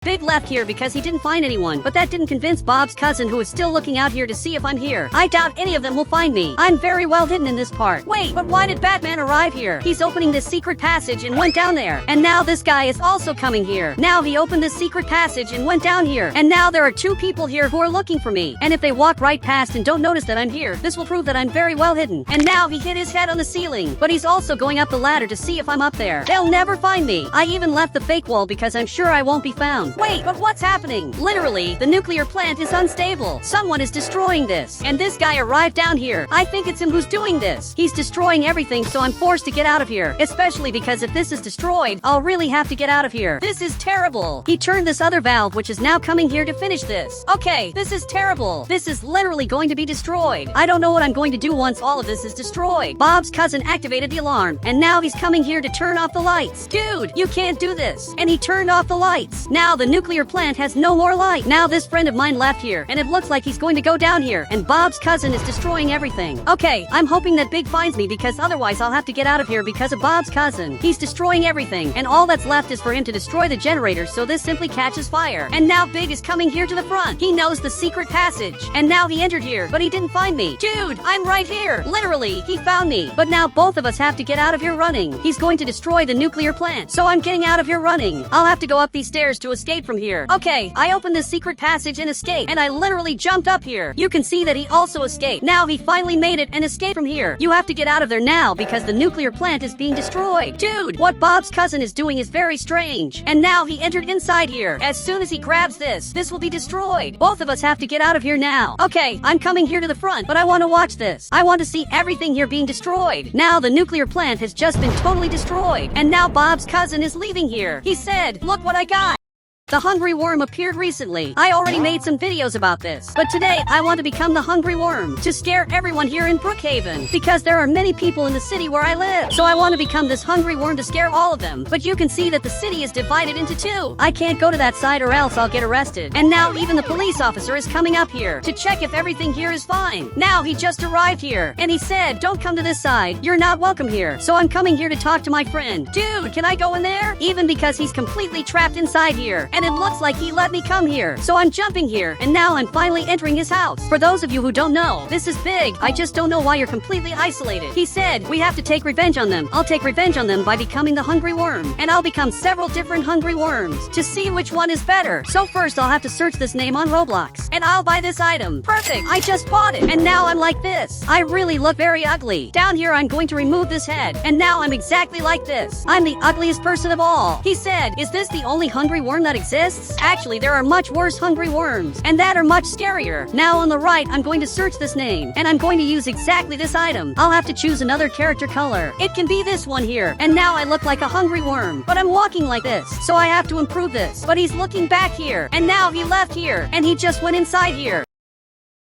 Big left here because he didn't find anyone, but that didn't convince Bob's cousin, who is still looking out here to see if I'm here. I doubt any of them will find me. I'm very well hidden in this part. Wait, but why did Batman arrive here? He's opening this secret passage and went down there. And now this guy is also coming here. Now he opened this secret passage and went down here. And now there are two people here who are looking for me. And if they walk right past and don't notice that I'm here, this will prove that I'm very well hidden. And now he hit his head on the ceiling, but he's also going up the ladder to see if I'm up there. They'll never find me. I even left the fake wall because I'm sure I won't be found. Wait, but what's happening? Literally, the nuclear plant is unstable. Someone is destroying this. And this guy arrived down here. I think it's him who's doing this. He's destroying everything, so I'm forced to get out of here. Especially because if this is destroyed, I'll really have to get out of here. This is terrible. He turned this other valve, which is now coming here to finish this. Okay, this is terrible. This is literally going to be destroyed. I don't know what I'm going to do once all of this is destroyed. Bob's cousin activated the alarm, and now he's coming here to turn off the lights. Dude, you can't do this. And he turned off the lights. Now the nuclear plant has no more light. Now this friend of mine left here, and it looks like he's going to go down here, and Bob's cousin is destroying everything. Okay, I'm hoping that Big finds me because otherwise I'll have to get out of here because of Bob's cousin. He's destroying everything, and all that's left is for him to destroy the generator, so this simply catches fire. And now Big is coming here to the front. He knows the secret passage, and now he entered here, but he didn't find me. Dude, I'm right here. Literally, he found me. But now both of us have to get out of here running. He's going to destroy the nuclear plant, so I'm getting out of here running. I'll have to go up these stairs to escape from here. Okay, I opened this secret passage and escaped, and I literally jumped up here. You can see that he also escaped. Now he finally made it and escaped from here. You have to get out of there now because the nuclear plant is being destroyed. Dude, what Bob's cousin is doing is very strange. And now he entered inside here. As soon as he grabs this will be destroyed. Both of us have to get out of here now. Okay, I'm coming here to the front, but I want to watch this. I want to see everything here being destroyed. Now the nuclear plant has just been totally destroyed, and now Bob's cousin is leaving here. He said, "Look what I got." The hungry worm appeared recently. I already made some videos about this, but today I want to become the hungry worm to scare everyone here in Brookhaven because there are many people in the city where I live. So I want to become this hungry worm to scare all of them. But you can see that the city is divided into two. I can't go to that side or else I'll get arrested. And now even the police officer is coming up here to check if everything here is fine. Now he just arrived here and he said, "Don't come to this side. You're not welcome here." So I'm coming here to talk to my friend. Dude, can I go in there? Even because he's completely trapped inside here. and it looks like he let me come here. So I'm jumping here, and now I'm finally entering his house. For those of you who don't know, this is big. I just don't know why you're completely isolated. He said, we have to take revenge on them. I'll take revenge on them by becoming the hungry worm, and I'll become several different hungry worms to see which one is better. So first I'll have to search this name on Roblox, and I'll buy this item. Perfect, I just bought it, and now I'm like this. I really look very ugly. Down here I'm going to remove this head, and now I'm exactly like this. I'm the ugliest person of all. He said, is this the only hungry worm that exists? Actually, there are much worse hungry worms, and that are much scarier. Now on the right, I'm going to search this name, and I'm going to use exactly this item. I'll have to choose another character color. It can be this one here, and now I look like a hungry worm, but I'm walking like this, so I have to improve this. But he's looking back here, and now he left here, and he just went inside here.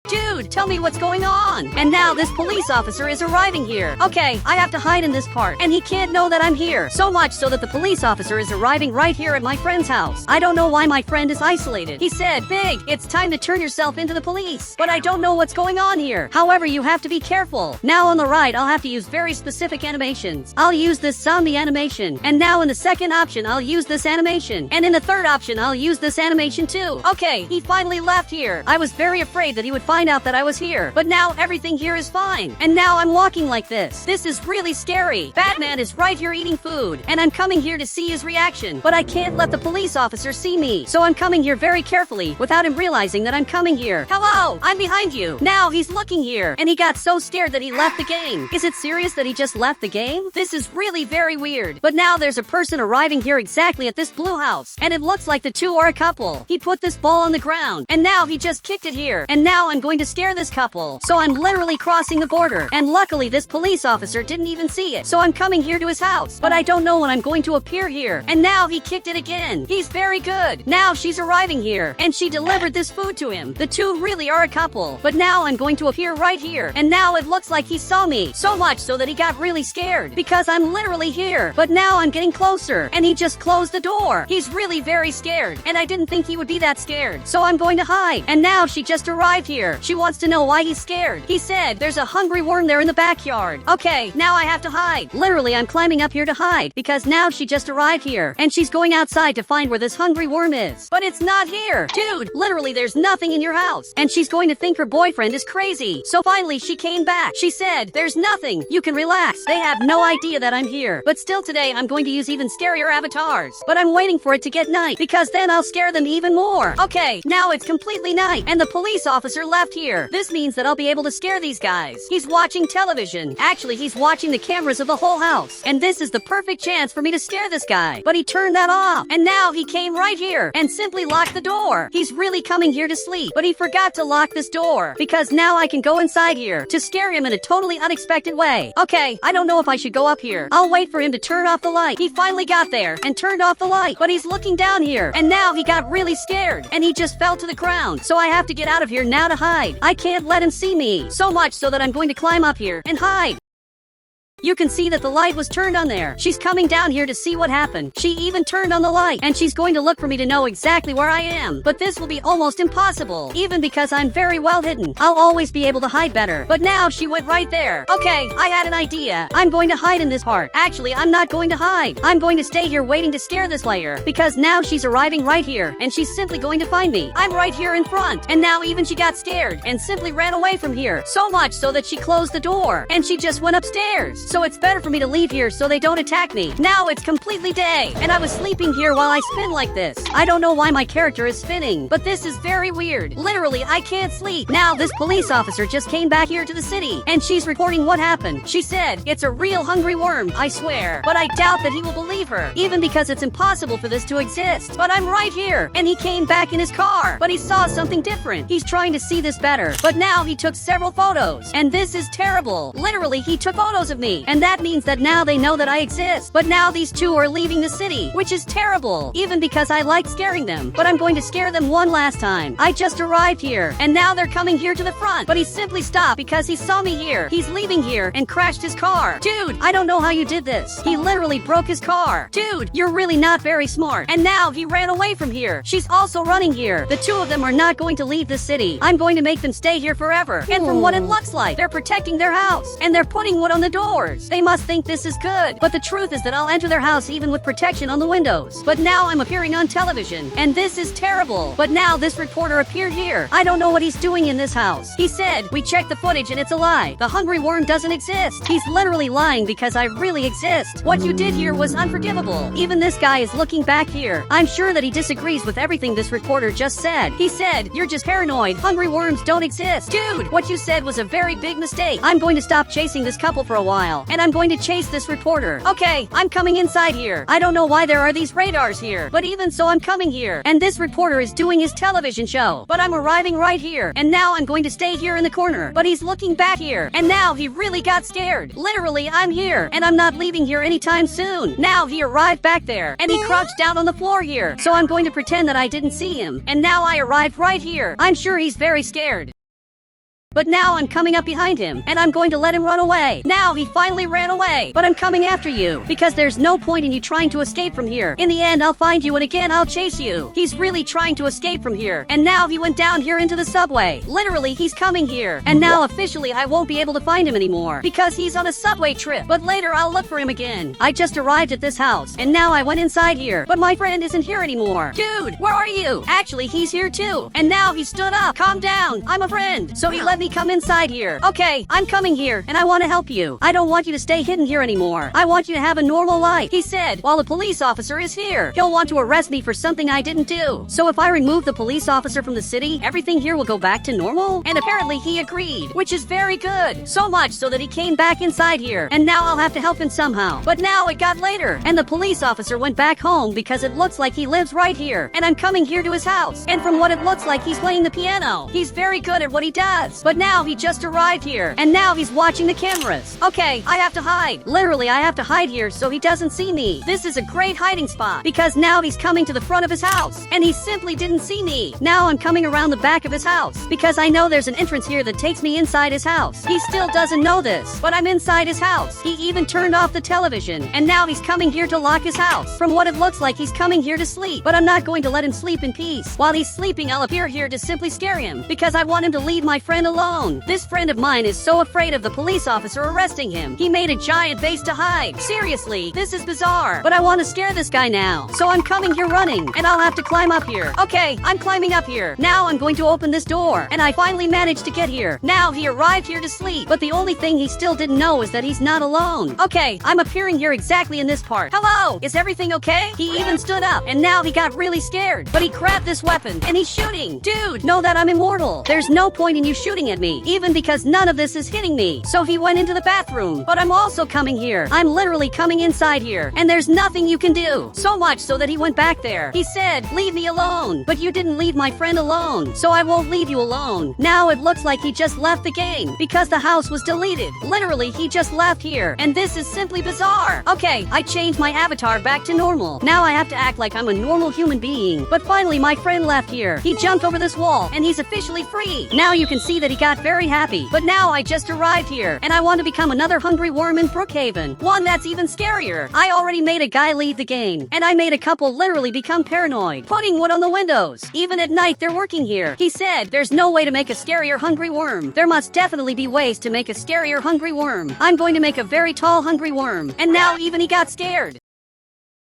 Dude, tell me what's going on. And now this police officer is arriving here. Okay, I have to hide in this part, and he can't know that I'm here. So much so that the police officer is arriving right here at my friend's house. I don't know why my friend is isolated. He said, Big, it's time to turn yourself into the police. But I don't know what's going on here. However, you have to be careful. Now on the right, I'll have to use very specific animations. I'll use this zombie animation. And now in the second option, I'll use this animation. And in the third option, I'll use this animation too. Okay, he finally left here. I was very afraid that he would find out that I was here, but now everything here is fine. And now I'm walking like this. This is really scary. Batman is right here eating food, and I'm coming here to see his reaction, but I can't let the police officer see me. So I'm coming here very carefully without him realizing that I'm coming here. Hello, I'm behind you. Now he's looking here, and he got so scared that he left the game. Is it serious that he just left the game? This is really very weird. But now there's a person arriving here exactly at this blue house, and it looks like the two are a couple. He put this ball on the ground, and now he just kicked it here, and now I'm going to scare this couple. So I'm literally crossing the border, and luckily this police officer didn't even see it. So I'm coming here to his house, but I don't know when I'm going to appear here. And now he kicked it again. He's very good. Now she's arriving here, and she delivered this food to him. The two really are a couple, but now I'm going to appear right here, and now it looks like he saw me. So much so that he got really scared, because I'm literally here. But now I'm getting closer, and he just closed the door. He's really very scared, and I didn't think he would be that scared. So I'm going to hide, and now she just arrived here. She wants to know why he's scared. He said, there's a hungry worm there in the backyard. Okay, now I have to hide. Literally, I'm climbing up here to hide, because now she just arrived here, and she's going outside to find where this hungry worm is. But it's not here. Dude, literally, there's nothing in your house, and she's going to think her boyfriend is crazy. So finally, she came back. She said, there's nothing. You can relax. They have no idea that I'm here. But still today, I'm going to use even scarier avatars. But I'm waiting for it to get night, because then I'll scare them even more. Okay, now it's completely night, and the police officer left here. This means that I'll be able to scare these guys. He's watching television. Actually, he's watching the cameras of the whole house. And this is the perfect chance for me to scare this guy. But he turned that off. And now he came right here and simply locked the door. He's really coming here to sleep, but he forgot to lock this door, because now I can go inside here to scare him in a totally unexpected way. Okay, I don't know if I should go up here. I'll wait for him to turn off the light. He finally got there and turned off the light, but he's looking down here, and now he got really scared, and he just fell to the ground. So I have to get out of here now to hide. I can't let him see me. So much so that I'm going to climb up here and hide. You can see that the light was turned on there. She's coming down here to see what happened. She even turned on the light, and she's going to look for me to know exactly where I am. But this will be almost impossible, even because I'm very well hidden. I'll always be able to hide better. But now she went right there. Okay, I had an idea. I'm going to hide in this part. Actually, I'm not going to hide. I'm going to stay here waiting to scare this player, because now she's arriving right here, and she's simply going to find me. I'm right here in front, and now even she got scared and simply ran away from here. So much so that she closed the door, and she just went upstairs. So it's better for me to leave here so they don't attack me. Now it's completely day, and I was sleeping here while I spin like this. I don't know why my character is spinning, but this is very weird. Literally, I can't sleep. Now this police officer just came back here to the city, and she's reporting what happened. She said, it's a real hungry worm, I swear. But I doubt that he will believe her, even because it's impossible for this to exist. But I'm right here, and he came back in his car, but he saw something different. He's trying to see this better, but now he took several photos, and this is terrible. Literally, he took photos of me, and that means that now they know that I exist. But now these two are leaving the city, which is terrible, even because I like scaring them. But I'm going to scare them one last time. I just arrived here, and now they're coming here to the front, but he simply stopped because he saw me here. He's leaving here and crashed his car. Dude, I don't know how you did this. He literally broke his car. Dude, you're really not very smart. And now he ran away from here. She's also running here. The two of them are not going to leave the city. I'm going to make them stay here forever. And from what it looks like, they're protecting their house, and they're putting wood on the doors. doors. They must think this is good. But the truth is that I'll enter their house even with protection on the windows. But now I'm appearing on television, and this is terrible. But now this reporter appeared here. I don't know what he's doing in this house. He said, we checked the footage and it's a lie. The hungry worm doesn't exist. He's literally lying because I really exist. What you did here was unforgivable. Even this guy is looking back here. I'm sure that he disagrees with everything this reporter just said. He said, you're just paranoid. Hungry worms don't exist. Dude, what you said was a very big mistake. I'm going to stop chasing this couple for a while, and I'm going to chase this reporter. Okay, I'm coming inside here. I don't know why there are these radars here, but even so I'm coming here, and this reporter is doing his television show. But I'm arriving right here, and now I'm going to stay here in the corner. But he's looking back here, and now he really got scared. Literally, I'm here, and I'm not leaving here anytime soon. Now he arrived back there, and he crouched down on the floor here. So I'm going to pretend that I didn't see him, and now I arrived right here. I'm sure he's very scared. But now I'm coming up behind him, and I'm going to let him run away. Now he finally ran away, but I'm coming after you, because there's no point in you trying to escape from here. In the end, I'll find you, and again, I'll chase you. He's really trying to escape from here, and now he went down here into the subway. Literally, he's coming here, and now officially I won't be able to find him anymore, because he's on a subway trip. But later, I'll look for him again. I just arrived at this house, and now I went inside here, but my friend isn't here anymore. Dude, where are you? Actually, he's here too, and now he stood up. Calm down, I'm a friend. So he let me come inside here. Okay, I'm coming here, and I want to help you. I don't want you to stay hidden here anymore. I want you to have a normal life. He said, while the police officer is here, he'll want to arrest me for something I didn't do. So if I remove the police officer from the city, everything here will go back to normal? And apparently he agreed, which is very good. So much so that he came back inside here, and now I'll have to help him somehow. But now it got later, and the police officer went back home because it looks like he lives right here, and I'm coming here to his house. And from what it looks like, he's playing the piano. He's very good at what he does. But now he just arrived here, and now he's watching the cameras. Okay, I have to hide. Literally, I have to hide here so he doesn't see me. This is a great hiding spot, because now he's coming to the front of his house, and he simply didn't see me. Now I'm coming around the back of his house, because I know there's an entrance here that takes me inside his house. He still doesn't know this, but I'm inside his house. He even turned off the television, and now he's coming here to lock his house. From what it looks like, he's coming here to sleep, but I'm not going to let him sleep in peace. While he's sleeping, I'll appear here to simply scare him, because I want him to leave my friend alone. This friend of mine is so afraid of the police officer arresting him. He made a giant base to hide. Seriously, this is bizarre, but I want to scare this guy now. So I'm coming here running, and I'll have to climb up here. Okay, I'm climbing up here. Now I'm going to open this door, and I finally managed to get here. Now he arrived here to sleep, but the only thing he still didn't know is that he's not alone. Okay, I'm appearing here exactly in this part. Hello, is everything okay? He even stood up, and now he got really scared, but he grabbed this weapon, and he's shooting. Dude, know that I'm immortal. There's no point in you shooting at me, even because none of this is hitting me. So he went into the bathroom, but I'm also coming here. I'm literally coming inside here, and there's nothing you can do. So much so that he went back there. He said, leave me alone. But you didn't leave my friend alone, so I won't leave you alone. Now it looks like he just left the game, because the house was deleted. Literally, he just left here, and this is simply bizarre. Okay, I changed my avatar back to normal. Now I have to act like I'm a normal human being. But finally, my friend left here. He jumped over this wall, and he's officially free. Now you can see that he got very happy. But now I just arrived here, and I want to become another hungry worm in Brookhaven. One that's even scarier. I already made a guy leave the game, and I made a couple literally become paranoid, putting wood on the windows. Even at night, they're working here. He said, there's no way to make a scarier hungry worm. There must definitely be ways to make a scarier hungry worm. I'm going to make a very tall hungry worm, and now even he got scared.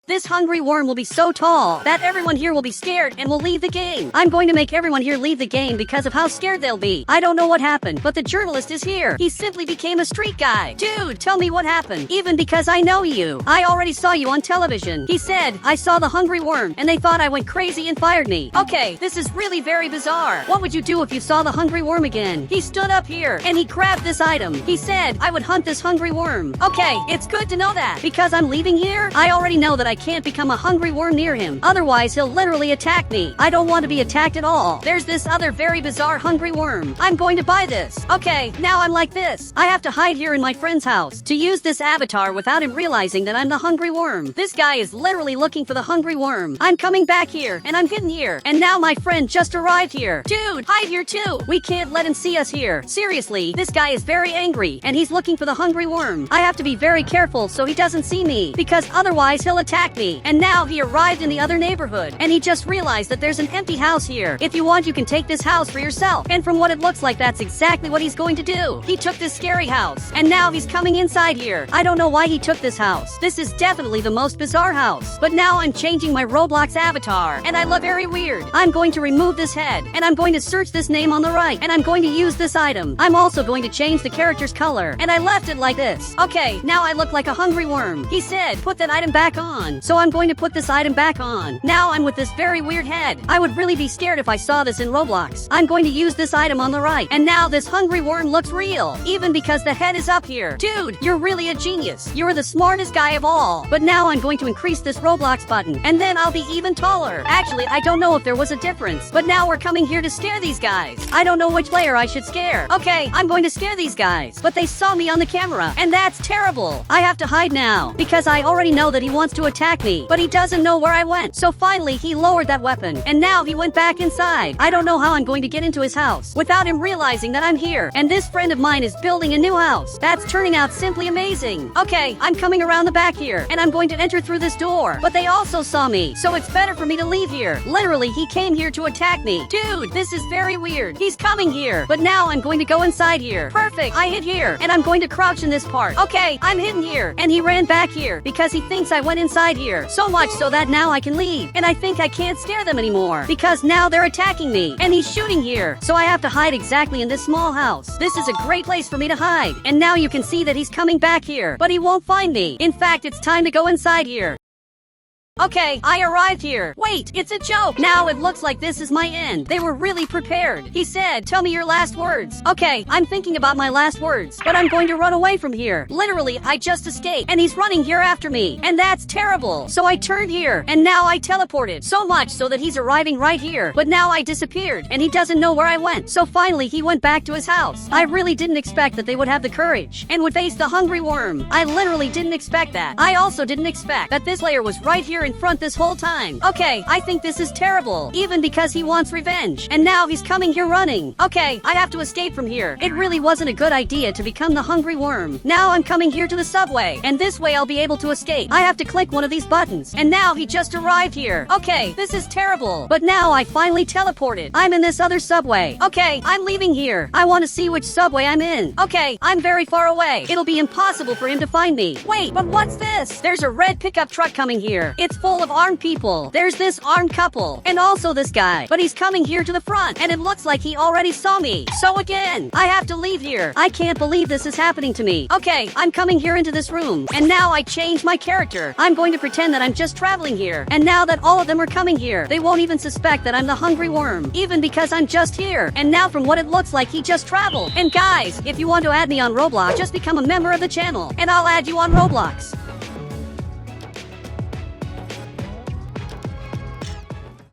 This hungry worm will be so tall that everyone here will be scared and will leave the game. I'm going to make everyone here leave the game because of how scared they'll be. I don't know what happened, but the journalist is here. He simply became a street guy. Dude, tell me what happened. Even because I know you. I already saw you on television. He said, I saw the hungry worm, and they thought I went crazy and fired me. Okay, this is really very bizarre. What would you do if you saw the hungry worm again? He stood up here, and he grabbed this item. He said, I would hunt this hungry worm. Okay, it's good to know that. Because I'm leaving here, I already know that I can't become a hungry worm near him. Otherwise, he'll literally attack me. I don't want to be attacked at all. There's this other very bizarre hungry worm. I'm going to buy this. Okay, now I'm like this. I have to hide here in my friend's house to use this avatar without him realizing that I'm the hungry worm. This guy is literally looking for the hungry worm. I'm coming back here, and I'm hidden here. And now my friend just arrived here. Dude, hide here too. We can't let him see us here. Seriously, this guy is very angry, and he's looking for the hungry worm. I have to be very careful so he doesn't see me, because otherwise he'll attack attack me. And now he arrived in the other neighborhood, and he just realized that there's an empty house here. If you want, you can take this house for yourself. And from what it looks like, that's exactly what he's going to do. He took this scary house, and now he's coming inside here. I don't know why he took this house. This is definitely the most bizarre house. But now I'm changing my Roblox avatar, and I look very weird. I'm going to remove this head, and I'm going to search this name on the right, and I'm going to use this item. I'm also going to change the character's color, and I left it like this. Okay, now I look like a hungry worm. He said, put that item back on. So I'm going to put this item back on. Now I'm with this very weird head. I would really be scared if I saw this in Roblox. I'm going to use this item on the right, and now this hungry worm looks real, even because the head is up here. Dude, you're really a genius. You're the smartest guy of all. But now I'm going to increase this Roblox button, and then I'll be even taller. Actually, I don't know if there was a difference, but now we're coming here to scare these guys. I don't know which player I should scare. Okay, I'm going to scare these guys, but they saw me on the camera, and that's terrible. I have to hide now, because I already know that he wants to attack me, but he doesn't know where I went. So finally, he lowered that weapon, and now he went back inside. I don't know how I'm going to get into his house without him realizing that I'm here, and this friend of mine is building a new house. That's turning out simply amazing. Okay, I'm coming around the back here, and I'm going to enter through this door, but they also saw me, so it's better for me to leave here. Literally, he came here to attack me. Dude, this is very weird. He's coming here, but now I'm going to go inside here. Perfect, I hid here, and I'm going to crouch in this part. Okay, I'm hidden here, and he ran back here because he thinks I went inside here. So much so that now I can leave, and I think I can't scare them anymore because now they're attacking me, and he's shooting here. So I have to hide exactly in this small house. This is a great place for me to hide, and now you can see that he's coming back here, but he won't find me. In fact, it's time to go inside here. Okay, I arrived here. Wait, it's a joke. Now it looks like this is my end. They were really prepared. He said, tell me your last words. Okay, I'm thinking about my last words, but I'm going to run away from here. Literally, I just escaped, and he's running here after me, and that's terrible. So I turned here, and now I teleported. So much so that he's arriving right here, but now I disappeared, and he doesn't know where I went. So finally, he went back to his house. I really didn't expect that they would have the courage and would face the hungry worm. I literally didn't expect that. I also didn't expect that this layer was right here in front this whole time. Okay, I think this is terrible, even because he wants revenge, and now he's coming here running. Okay, I have to escape from here. It really wasn't a good idea to become the hungry worm. Now I'm coming here to the subway, and this way I'll be able to escape. I have to click one of these buttons, and now he just arrived here. Okay, this is terrible, but now I finally teleported. I'm in this other subway. Okay, I'm leaving here. I want to see which subway I'm in. Okay, I'm very far away. It'll be impossible for him to find me. Wait, but what's this? There's a red pickup truck coming here. It's full of armed people. There's this armed couple, and also this guy, but he's coming here to the front, and it looks like he already saw me. So again, I have to leave here. I can't believe this is happening to me. Okay, I'm coming here into this room, and now I changed my character. I'm going to pretend that I'm just traveling here, and now that all of them are coming here, they won't even suspect that I'm the hungry worm, even because I'm just here. And now from what it looks like, he just traveled. And guys, if you want to add me on Roblox, just become a member of the channel, and I'll add you on Roblox.